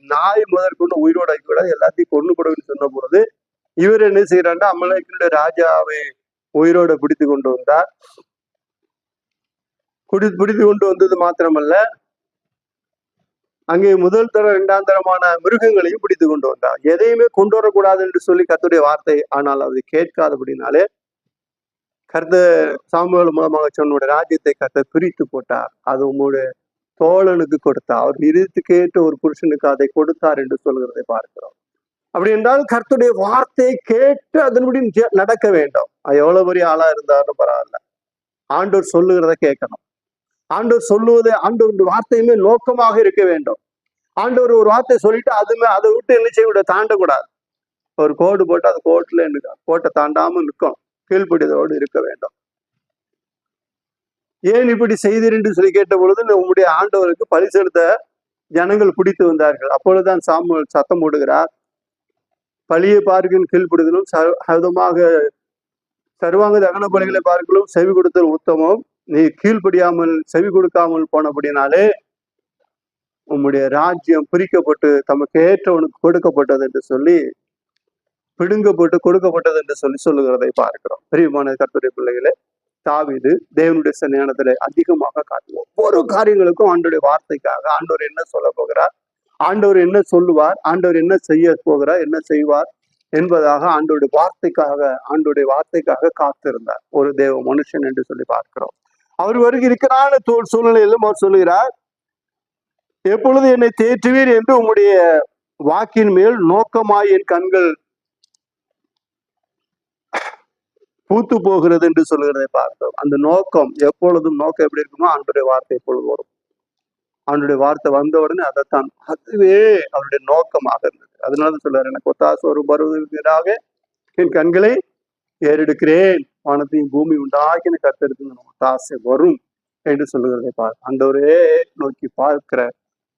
நாய் முதற்கொண்டு உயிரோட கூடாது, எல்லாத்தையும் கொண்டு போடுன்னு சொன்ன பொழுது இவர் என்ன செய்யறாருன்னா அமலேக்கியருடைய ராஜாவை உயிரோட பிடித்து கொண்டு வந்தார். பிடித்து கொண்டு வந்தது மாத்திரமல்ல, அங்கே முதல் தர இரண்டாம் தரமான மிருகங்களையும் பிடித்து கொண்டு வந்தார். எதையுமே கொண்டு வரக்கூடாது என்று சொல்லி கர்த்தருடைய வார்த்தை, ஆனால் அது கேட்காதபடினாலே கர்த்தர் சாமுவேல் மூலமாக சொன்னுடைய ராஜ்யத்தை கர்த்தர் பிரித்து போட்டார். அது உங்களுடைய தோழனுக்கு கொடுத்தார். அவர் நிறுத்து கேட்டு ஒரு புருஷனுக்கு அதை கொடுத்தார் என்று சொல்கிறதை பார்க்கிறோம். அப்படி என்றால் கர்த்தருடைய வார்த்தையை கேட்டு அதன்படி நடக்க வேண்டும். அது எவ்வளவு பெரிய ஆளா இருந்தாலும் பரவாயில்ல, ஆண்டவர் சொல்லுகிறத கேட்கணும். ஆண்டவர் சொல்லுவதை ஆண்டவர் வார்த்தையுமே நோக்கமாக இருக்க வேண்டும். ஆண்டவர் ஒரு வார்த்தை சொல்லிட்டு அதை விட்டு என்ன செய்ய தாண்டக்கூடாது. ஒரு கோடு போட்டு அது கோட்டுல கோட்டை தாண்டாம நிற்கும், கீழ்ப்படிதோடு இருக்க வேண்டும். ஏன் இப்படி செய்தீர் என்று சொல்லி கேட்ட பொழுது உங்களுடைய ஆண்டவருக்கு பலி செலுத்த ஜனங்கள் பிடித்து வந்தார்கள். அப்பொழுதுதான் சாமுவேல் சத்தம் போடுகிறார், பலியை பார்க்கின் கீழ்ப்படுதலும் சதமாக சர்வாங்க தகன பலிகளை பார்க்கலும் செவி கொடுத்தல் உத்தமம். நீ கீழ்ப்படியாமல் செவி கொடுக்காமல் போனபடினாலே உம்முடைய ராஜ்யம் பிரிக்கப்பட்டு தமக்கு ஏற்றவனுக்கு கொடுக்கப்பட்டது என்று சொல்லி, பிடுங்கப்பட்டு கொடுக்கப்பட்டது என்று சொல்லி சொல்லுகிறதை பார்க்கிறோம். பிரியமான கர்த்தருடைய பிள்ளைகளே, தாவீது தேவனுடைய சன்னிதானத்துல அதிகமாக காட்டுவோம். ஒவ்வொரு காரியங்களுக்கும் ஆண்டவருடைய வார்த்தைக்காக ஆண்டவர் என்ன சொல்ல போகிறார், ஆண்டவர் என்ன சொல்லுவார், ஆண்டவர் என்ன செய்ய போகிறார், என்ன செய்வார் என்பதாக ஆண்டவருடைய வார்த்தைக்காக காத்திருந்தார் ஒரு தேவ மனுஷன் என்று சொல்லி பார்க்கிறோம். அவர் வருகிறான சூழ்நிலையிலும் அவர் சொல்லுகிறார், எப்பொழுது என்னை தேற்றுவீர் என்று உம்முடைய வாக்கின் மேல் நோக்கமாய் என் கண்கள் பூத்து போகிறது என்று சொல்லுகிறதை பார்த்தோம். அந்த நோக்கம் எப்பொழுதும் நோக்கம் எப்படி இருக்குமோ ஆண்டுடைய வார்த்தை எப்பொழுது வரும். அவனுடைய வார்த்தை வந்த உடனே அதைத்தான், அதுவே அவருடைய நோக்கமாக இருந்தது. அதனால சொல்றாரு, எனக்கு ஒத்தாசை ஒரு வருவதற்காக என் கண்களை ஏறெடுக்கிறேன், வானத்தையும் பூமி உண்டாக்கின கர்த்தருக்கு ஒத்தாசை வரும் என்று சொல்லுகிறதை பார்க்க ஆண்டவரே நோக்கி பார்க்கிற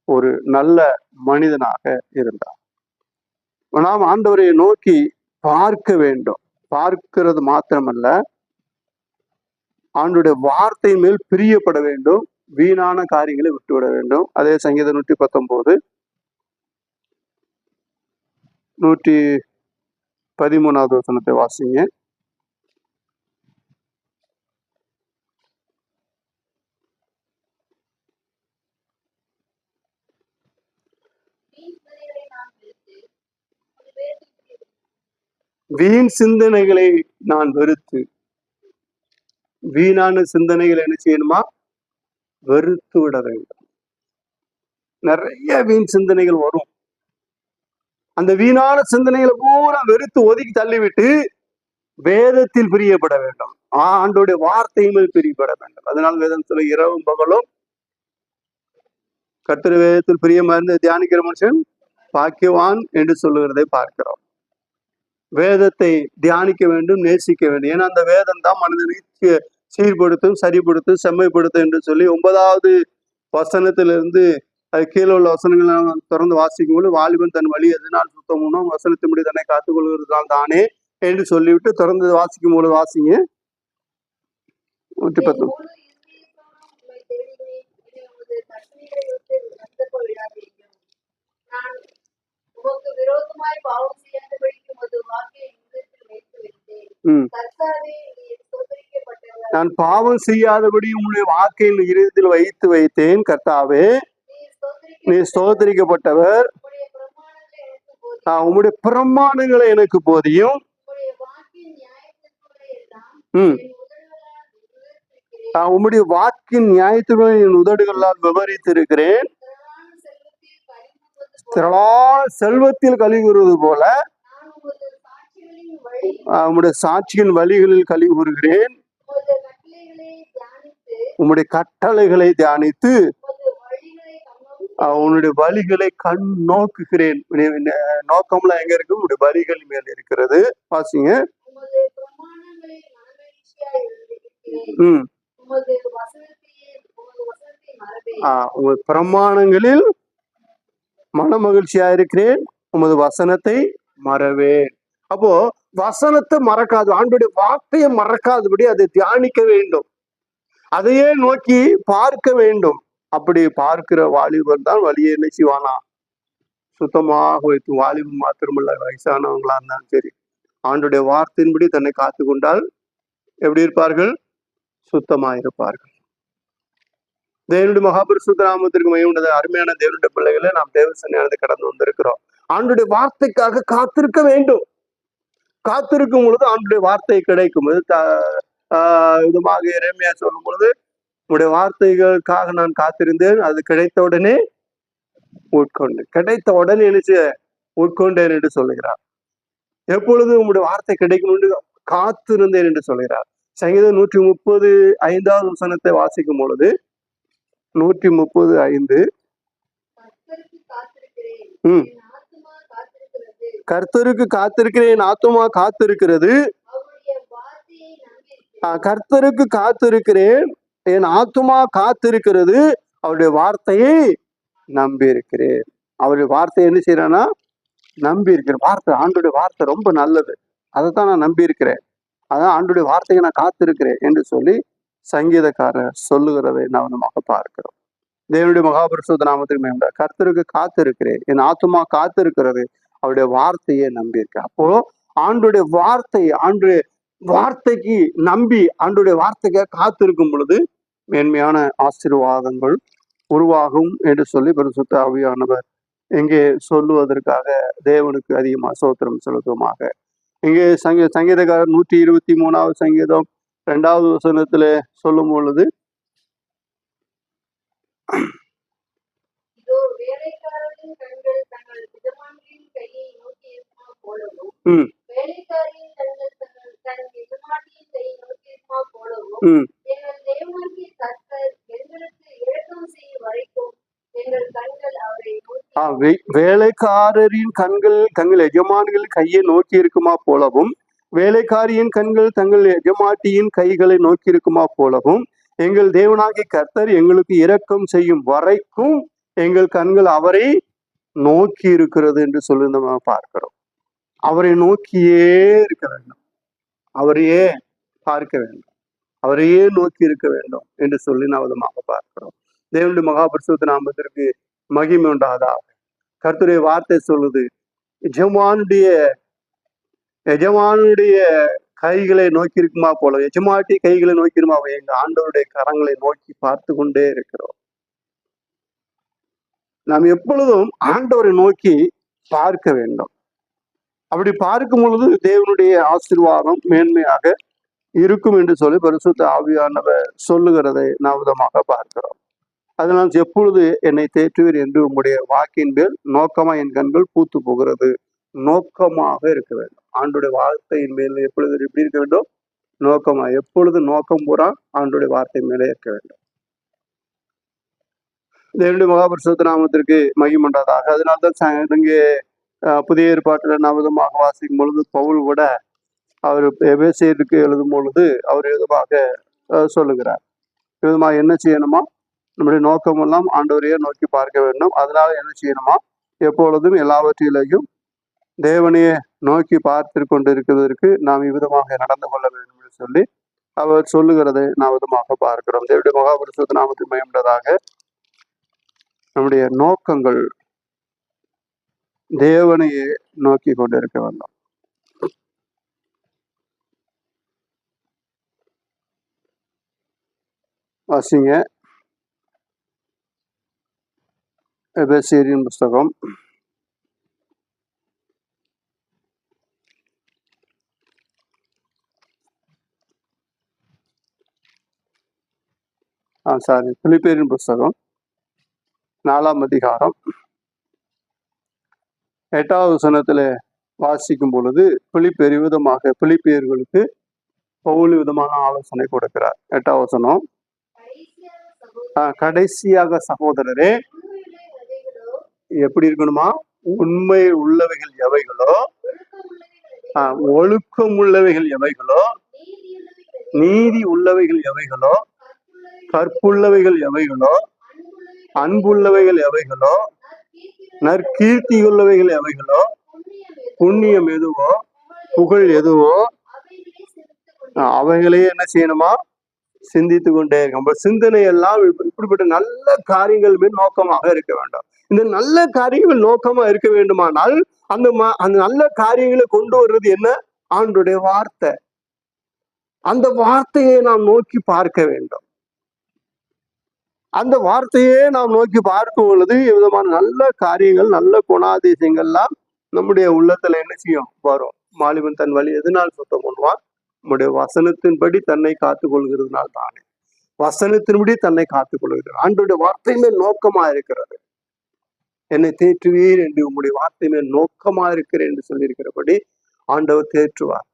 ஒரு நல்ல மனிதனாக இருந்தார். நாம் ஆண்டவரை நோக்கி பார்க்க வேண்டும். பார்க்கிறது மாத்திரமல்ல, ஆண்டுடைய வார்த்தை மேல் பிரியப்பட வேண்டும், வீணான காரியங்களை விட்டுவிட வேண்டும். அதே சங்கீதம் 119 113வது வசனத்தை வாசிங்க. வீண் சிந்தனைகளை நான் வெறுத்து, வீணான சிந்தனைகள் என்ன செய்யணுமா, வெறுத்து விட வேண்டும். நிறைய வீண் சிந்தனைகள் வரும். அந்த வீணான சிந்தனைகளை பூரா வெறுத்து ஒதுக்கி தள்ளிவிட்டு வேதத்தில் பிரியப்பட வேண்டும், ஆண்டோடைய வார்த்தையுமே பிரியப்பட வேண்டும். அதனால வேதம் சொல்ல, இரவும் பகலும் கர்த்தர் வேதத்தில் பிரியமா இருந்து தியானிக்கிற மனுஷன் பாக்கியவான் என்று சொல்லுகிறதை பார்க்கிறோம். வேதத்தை தியானிக்க வேண்டும், நேசிக்க வேண்டும். ஏன்னா அந்த வேதம் தான் மனிதனை சீர்படுத்தும், சரிப்படுத்தும், செம்மைப்படுத்தும் என்று சொல்லி 9வது வசனத்திலிருந்து அது கீழே உள்ள வசனங்களை தொடர்ந்து வாசிக்கும் போது, வாலிபன் தன் வழி எதனால் சுத்தமுனோ வசனத்தின்படி தன்னை காத்துக்கொள்கிறதால் தானே என்று சொல்லிவிட்டு தொடர்ந்து வாசிக்கும் போது வாசிங்க. 110. நான் பாவம் செய்யாதபடி உங்களுடைய வாக்கையின் இருதயத்தில் வைத்து வைத்தேன். கர்த்தாவே, நீ ஸ்தோத்திரிக்கப்பட்டவர், உம்முடைய பிரமாணங்களை எனக்கு போதியும், உம்முடைய வாக்கின் நியாயத்துடன் என் உதடுகளால் விவரித்திருக்கிறேன். திரளான செல்வத்தில் கழி கூறுவது போல உம்முடைய சாட்சியின் வழிகளில் கழி கூறுகிறேன். உம்முடைய கட்டளைகளை தியானித்து உன்னுடைய வழிகளை கண் நோக்குகிறேன். நோக்கம்லாம் எங்க இருக்கு? உன்னுடைய வழிகள் மேல் இருக்கிறது. வாசிங்க. உங்க பிரமாணங்களில் மன மகிழ்ச்சியா இருக்கிறேன், உமது வசனத்தை மறவேன். அப்போ வசனத்தை மறக்காது, ஆண்டுடைய வார்த்தையை மறக்காதபடி அதை தியானிக்க வேண்டும், அதையே நோக்கி பார்க்க வேண்டும். அப்படி பார்க்கிற வாலிபர் தான் வழியை என்ன செய்வானா, சுத்தமாக வைத்து, வாலிபம் மாத்திரமல்ல, வயசானவங்களா இருந்தாலும் சரி, ஆண்டுடைய வார்த்தையின்படி தன்னை காத்து கொண்டால் எப்படி இருப்பார்கள்? சுத்தமா இருப்பார்கள். தேவனுடைய மகாபரிசுத்த நாமத்திற்கு மகிமை. அருமையான தேவனுடைய பிள்ளைகளை நாம் தேவ சன்னிதானத்தை கடந்து வந்திருக்கிறோம். ஆண்டுடைய வார்த்தைக்காக காத்திருக்க வேண்டும். காத்திருக்கும் பொழுது ஆண்டுடைய வார்த்தை கிடைக்கும். விதமாக எரேமியா சொல்லும் பொழுது, உங்களுடைய வார்த்தைகளுக்காக நான் காத்திருந்தேன், அது கிடைத்த உடனே உட்கொண்டேன். கிடைத்த உடனே எழுச்சி உட்கொண்டேன் என்று சொல்லுகிறார். எப்பொழுது உங்களுடைய வார்த்தை கிடைக்கும் என்று காத்திருந்தேன் என்று சொல்கிறார். சங்கீதம் 135 வசனத்தை வாசிக்கும் பொழுது 135 கர்த்தருக்கு காத்திருக்கிறேன், ஆத்துமா காத்திருக்கிறது. கர்த்தருக்கு காத்திருக்கிறேன், என் ஆத்துமா காத்திருக்கிறது, அவருடைய வார்த்தையை நம்பி இருக்கிறேன். அவருடைய வார்த்தையை என்ன செய்யறேன்னா நம்பி இருக்கிறேன். வார்த்தை, ஆண்டுடைய வார்த்தை ரொம்ப நல்லது, அதைத்தான் நான் நம்பி இருக்கிறேன், அதான் ஆண்டுடைய வார்த்தையை நான் காத்திருக்கிறேன் என்று சொல்லி சங்கீதக்காரர் சொல்லுகிறதை நாம் பார்க்கிறோம். தேவனுடைய மகாபரிசுத்த நாமத்துக்கு மேம்பட கர்த்தருக்கு காத்திருக்கிறேன், என் ஆத்துமா காத்திருக்கிறது, அவருடைய வார்த்தையை நம்பி இருக்கிறேன். அப்போ ஆண்டுடைய வார்த்தை, ஆண்டுடைய வார்த்தைக்கு நம்பி ஆண்டுடைய வார்த்தைக்கு காத்திருக்கும் பொழுது மேன்மையான ஆசீர்வாதங்கள் உருவாகும் என்று சொல்லி பரிசுத்த ஆவியானவர் இங்கே சொல்லுவதற்காக தேவனுக்கு அதிகமாக ஸ்தோத்திரம் செலுத்துமாக. இங்கே சங்கீதக்காரர் 123 சங்கீதம் 2 வசனத்துல சொல்லும் பொழுது, வேலைக்காரரின் கண்கள் தங்கள் எஜமான்கள் கையை நோக்கி இருக்குமா போலவும், வேலைக்காரியின் கண்கள் தங்கள் எஜமாட்டியின் கைகளை நோக்கி இருக்குமா போலவும், எங்கள் தேவனாகிய கர்த்தர் எங்களுக்கு இரக்கம் செய்யும் வரைக்கும் எங்கள் கண்கள் அவரை நோக்கி இருக்கிறது என்று சொல்லி நம்ம பார்க்கிறோம். அவரை நோக்கியே இருக்க வேண்டும், அவரையே பார்க்க வேண்டும், அவரையே நோக்கி இருக்க வேண்டும் என்று சொல்லி நாம் விதமாக பார்க்கிறோம். தேவனுடைய மகாபரிசுத்த நாமத்திற்கு மகிமை உண்டாதாக. கர்த்தருடைய வார்த்தை சொல்லுது, எஜமானுடைய கைகளை நோக்கி இருக்குமா போல, எஜமாட்டி கைகளை நோக்கி இருக்குமா, எங்க ஆண்டவருடைய கரங்களை நோக்கி பார்த்து கொண்டே இருக்கிறோம். நாம் எப்பொழுதும் ஆண்டவரை நோக்கி பார்க்க வேண்டும். அப்படி பார்க்கும் பொழுது தேவனுடைய ஆசீர்வாதம் மேன்மையாக இருக்கும் என்று சொல்லி பரிசுத்த ஆவியானவர் சொல்லுகிறதை நாம் விதமாக பார்க்கிறோம். அதனால் எப்பொழுது என்னை தேற்றுவீர் என்று உம்முடைய வாக்கின் மேல் நோக்கமா என் கண்கள் பூத்து போகிறது. நோக்கமாக இருக்க வேண்டும். ஆண்டுடைய வார்த்தையின் மேல் எப்பொழுது எப்படி இருக்க வேண்டும்? நோக்கமா, எப்பொழுது நோக்கம் பூரா ஆண்டுடைய வார்த்தை மேலே இருக்க வேண்டும். தேவனுடைய மகாபரிசுத்த நாமத்திற்கு மகிமையுண்டாதாக. அதனால்தான் இங்கே புதிய ஏற்பாட்டில் நாம் விதமாக வாசிக்கும் பொழுது பவுல் கூட அவர் எபேசியருக்கு எழுதும் பொழுது அவர் விதமாக சொல்லுகிறார், விதமாக என்ன செய்யணுமா, நம்முடைய நோக்கமெல்லாம் ஆண்டவரையே நோக்கி பார்க்க வேண்டும். அதனால என்ன செய்யணுமா, எப்பொழுதும் எல்லாவற்றிலேயும் தேவனையே நோக்கி பார்த்து கொண்டு இருக்கிறதற்கு நாம் இவ்விதமாக நடந்து கொள்ள வேண்டும் என்று சொல்லி அவர் சொல்லுகிறதை நாம் விதமாக பார்க்கிறோம். தேவனுடைய மகாபரிசுத்த நாமத்தில் மகிமையுண்டதாக. நம்முடைய நோக்கங்கள் தேவனையே நோக்கி கொண்டிருக்க வேண்டும். வாசிங்க எபேசியரின் புஸ்தகம் பிலிப்பியரின் புஸ்தகம் 4ஆம் அதிகாரம் 8வது வசனத்துல வாசிக்கும் பொழுது பிலிப்பியர்களுக்கு பவுல் விதமான ஆலோசனை கொடுக்கிறார். 8வது வசனம், கடைசியாக சகோதரரே எப்படி இருக்கணுமா, உண்மை உள்ளவைகள் எவைகளோ, ஒழுக்கம் உள்ளவைகள் எவைகளோ, நீதி உள்ளவைகள் எவைகளோ, கற்புள்ளவைகள் எவைகளோ, அன்புள்ளவைகள் எவைகளோ, நற்கீர்த்தி உள்ளவைகள் எவைகளோ, புண்ணியம் எதுவோ, புகழ் எதுவோ, அவைகளையே என்ன செய்யணுமா, சிந்தித்து கொண்டே இருக்க. நம்ம சிந்தனை எல்லாம் இப்படிப்பட்ட நல்ல காரியங்கள் மேல் நோக்கமாக இருக்க வேண்டும். இந்த நல்ல காரியங்கள் நோக்கமா இருக்க வேண்டுமானால் அந்த நல்ல காரியங்களை கொண்டு வர்றது என்ன? ஆண்டுடைய வார்த்தை. அந்த வார்த்தையை நாம் நோக்கி பார்க்க வேண்டும். அந்த வார்த்தையே நாம் நோக்கி பார்க்கும் பொழுது விதமான நல்ல காரியங்கள், நல்ல குணாதிசயங்கள்லாம் நம்முடைய உள்ளத்துல என்ன செய்யும்? வரும். மாலிபன் தன் வழி எதனால் சுத்தம் பண்ணுவான்? நம்முடைய வசனத்தின்படி தன்னை காத்துக் கொள்கிறதுனால் தானே. வசனத்தின்படி தன்னை காத்துக் கொள்கிறார். ஆண்டோடைய வார்த்தை மேல் நோக்கமா இருக்கிறது. என்னை தேற்றுவீர் என்று உங்களுடைய வார்த்தை மேல் நோக்கமா இருக்கிறேன் என்று சொல்லியிருக்கிறபடி ஆண்டவர் தேற்றுவார்.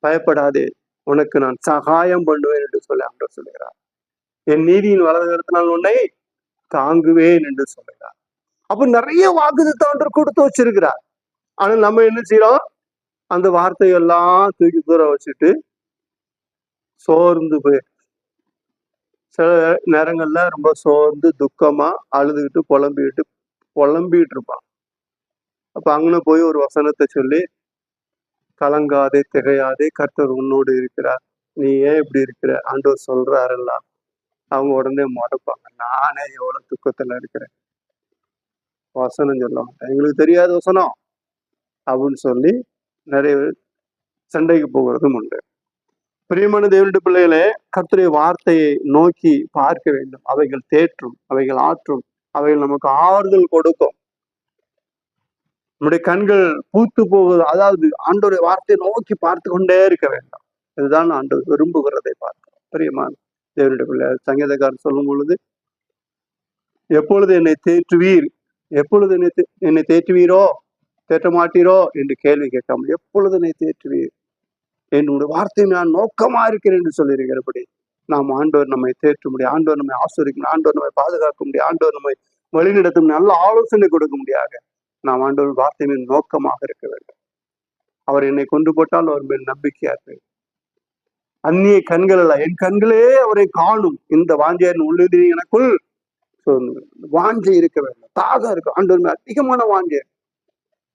பயப்படாதே, உனக்கு நான் சகாயம் பண்ணுவேன் என்று சொல்லி ஆண்டவர் சொல்லுகிறார். என் நீதியின் வலது கரத்தினால் உன்னை தாங்குவேன் என்று சொல்லுகிறார். அப்ப நிறைய வாக்குத்தத்தம் ஆண்டவர் கொடுத்து வச்சிருக்கிறார். ஆனா நம்ம என்ன செய்யறோம்? அந்த வார்த்தையெல்லாம் தூக்கி தூர வச்சுட்டு சோர்ந்து போய் சில நேரங்கள்ல ரொம்ப சோர்ந்து துக்கமா அழுதுகிட்டு புலம்பிட்டு இருப்பான். அப்ப அங்கன போய் ஒரு வசனத்தை சொல்லி, கலங்காதே திகையாதே, கர்த்தர் உன்னோடு இருக்கிறார், நீ ஏன் இப்படி இருக்கிற, ஆண்டவர் சொல்றாருல்ல, அவங்க உடனே மறப்பாங்க. நானே எவ்வளவு துக்கத்துல இருக்கிறேன், வசனம் சொல்லுவாங்க, எங்களுக்கு தெரியாத வசனம் அப்படின்னு சொல்லி நிறைய சண்டைக்கு போகிறதும் உண்டு. பிரியமான தேவனுடைய பிள்ளைகளே, கர்த்தருடைய வார்த்தையை நோக்கி பார்க்க வேண்டும். அவைகள் தேற்றும், அவைகள் ஆற்றும், அவைகள் நமக்கு ஆறுதல் கொடுக்கும். நம்முடைய கண்கள் பூத்து போகுது, அதாவது ஆண்டவருடைய வார்த்தையை நோக்கி பார்த்து கொண்டே இருக்க வேண்டும். இதுதான் ஆண்டவர் விரும்புகிறதை பார்க்கிறோம். பிரியமான தேவனுடைய பிள்ளை, சங்கீதக்காரர் சொல்லும் பொழுது, எப்பொழுது என்னை தேற்றுவீர், எப்பொழுது என்னை தேற்றுவீரோ தேற்ற மாட்டீரோ என்று கேள்வி கேட்காமல், எப்பொழுது என்னை தேற்றுவீர், என்னுடைய வார்த்தையை நான் நோக்கமா இருக்கிறேன் என்று சொல்லியிருக்கிறபடி நாம் ஆண்டவர் நம்மை தேற்ற முடியும், ஆண்டவர் நம்மை ஆசிரியக்கணும், ஆண்டவர் நம்மை பாதுகாக்க முடியும், ஆண்டவர் நம்மை வழிநடத்தும் நல்ல ஆலோசனை கொடுக்க முடியாது. நாம் ஆண்டவர் வார்த்தை மேல் நோக்கமாக இருக்க வேண்டும். அவர் என்னை கொண்டு போட்டால் அவர் மேல் நம்பிக்கையா இருக்க. அந்நிய கண்கள் அல்ல, என் கண்களே அவரை காணும். இந்த வாஞ்சையின் உள்ளது எனக்குள் வாஞ்சை இருக்க வேண்டும், தாகம் இருக்கும். ஆண்டவர் மேல் அதிகமான வாஞ்சை.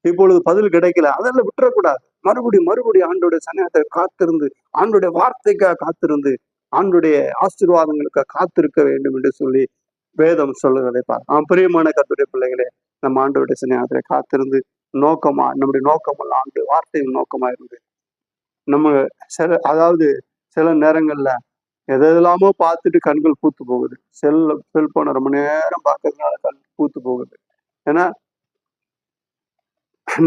இப்பொழுது பதில் கிடைக்கல, அதெல்லாம் விட்டுறக்கூடாது. மறுபடியும் ஆண்டோடைய சமயத்தை காத்திருந்து, ஆண்டுடைய வார்த்தைக்காக காத்திருந்து, ஆண்டுடைய ஆசீர்வாதங்களுக்காக காத்திருக்க வேண்டும் என்று சொல்லி வேதம் சொல்லுவதை பார்க்கலாம். பிரியமான கர்த்தருடைய பிள்ளைகளே, நம்ம ஆண்டோடைய சமயத்தை காத்திருந்து நோக்கமா, நம்முடைய நோக்கமல்ல ஆண்டு வார்த்தையின் நோக்கமா இருந்து, நம்ம சில நேரங்கள்ல எதெல்லாமோ பார்த்துட்டு கண்கள் பூத்து போகுது. செல்போனை ரொம்ப நேரம் பார்க்கறதுனால கண் பூத்து போகுது. ஏன்னா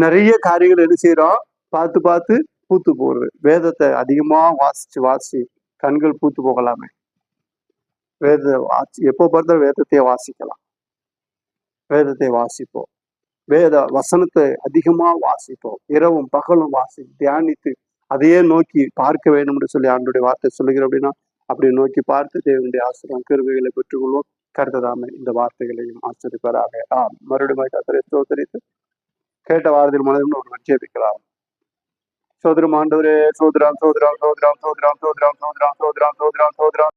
நிறைய காரியங்கள் என்ன செய்யறோம்? பார்த்து பூத்து போகுது. வேதத்தை அதிகமா வாசிச்சு கண்கள் பூத்து போகலாமே. எப்போ பார்த்தாலும் வேதத்தையே வாசிக்கலாம். வேதத்தை வாசிப்போம், வேத வசனத்தை அதிகமா வாசிப்போம், இரவும் பகலும் தியானித்து அதையே நோக்கி பார்க்க வேண்டும் என்று சொல்லி ஆண்டுடைய வார்த்தை சொல்லுகிறோம். அப்படின்னா அப்படி நோக்கி பார்த்து தேவனுடைய ஆசீர்வாதம் கிருபைகளை பெற்றுக்கொள்வோம். கர்த்ததாமே இந்த வார்த்தைகளையும் ஆசிரியப்பாராக. மறுபடியும் கர்த்தரை ஸ்தோத்திரித்து கேட்ட வாரத்தில் மனதில் ஒரு நிச்சயிக்கலாம். சோதரம் ஆண்டவரே, சோதரம் சோதரம் சோதரம் சோதரம் சோதரம் சோதரம் சோதரம் சோதரம் சோதரம்